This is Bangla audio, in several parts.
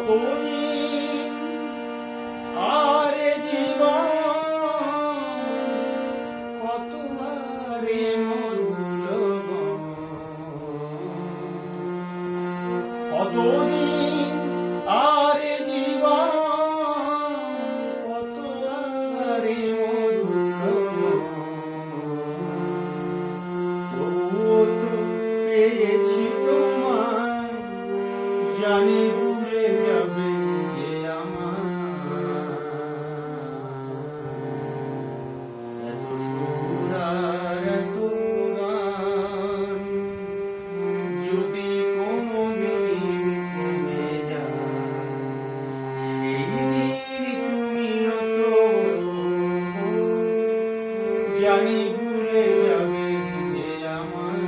কতদিন আরে জীবন কত আরে মধুর কতদিন আরে জীবন কত আরে মধুর তবুও তো পেয়েছি তোমায় জানি ভুলে যাবে যে আমার এত সুর আর এত গান যদি কোনোদিন থেমে যায় সেই দিন তুমিও তো জানি ভুলে যাবে যে আমার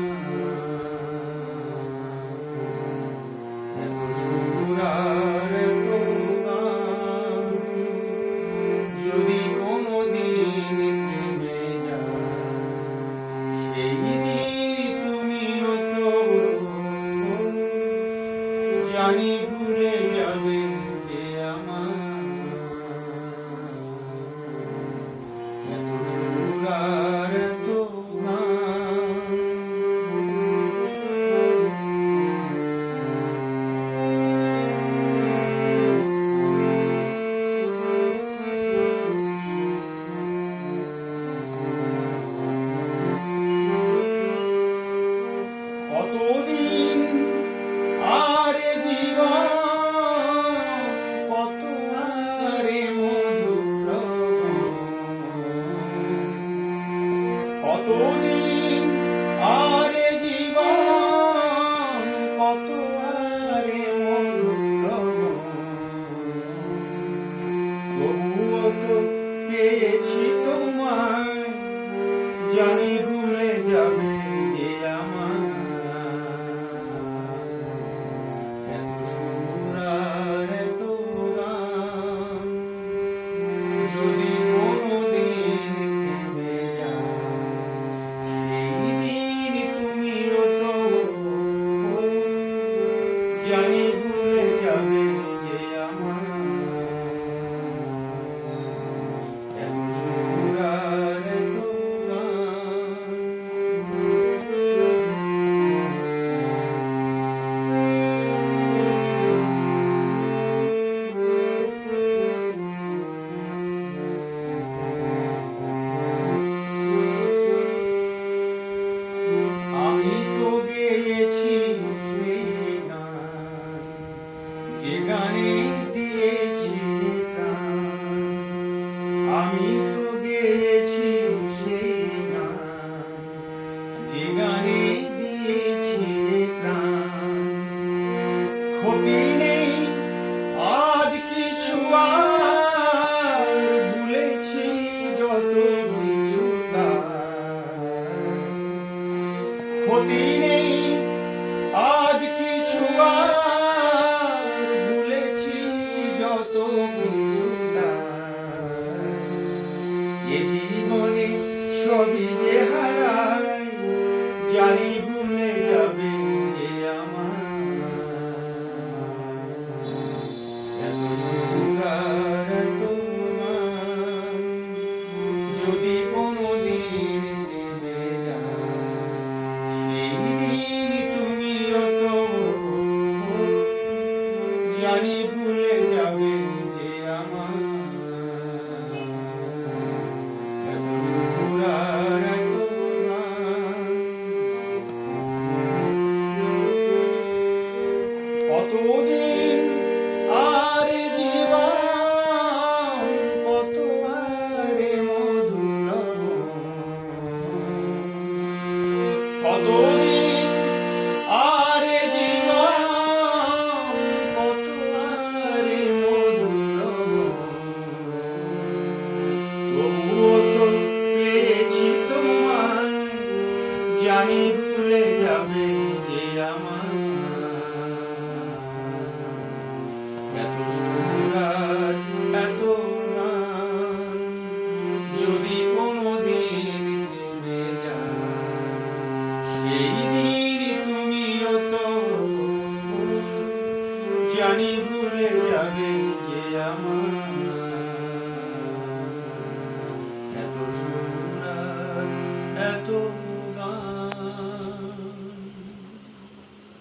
এত সুর আর এত গান যদি কোনোদিন থেমে যায় সেই দিন তুমিও তো জানি ভুলে যাবে যে আমার এত সুর আর এত কতদিন আরে জীবন কত আরে মধুর কতদিন আরে জীবন কত আরে মধুর তবুও তো পেয়েছি তোমায় জানি ভুলে যাবে যে আমার এত সুর আর এত গান যদি কোনোদিন থেমে যায় সেই দিন তুমিও তো জানি ভুলে যাবে যে আমার এত সুর আর এত আমি তো গেয়েছি সেই গান যে গানে দিয়েছি প্রাণ আমি তো গেয়েছি সেই গান যে গানে দিয়েছি প্রাণ ক্ষতি নেই আজ কিছু আর ভুলেছি যত কিছু ক্ষতি নেই আজ কিছু আর ভুলেছি যত কিছু এ জীবনে সবই যে হারাই জানি ভুলে যাবে যে আমার এত সুর আর এত গান যদি কোনোদিন থেমে যায় সেই দিন তুমিও তো জানি ভুলে যাবে যে আমার এত সুর আর এত গান কতদিন আরে জীবন কত আরে মধুর কতদিন আরে জীবন কত আরে মধুর তবুও তো পেয়েছি তোমায় জানি ভুলে যাবে যে আমার এত সুর আর এত গান যদি কোনোদিন থেমে যায় সেই দিন তুমিও তো জানি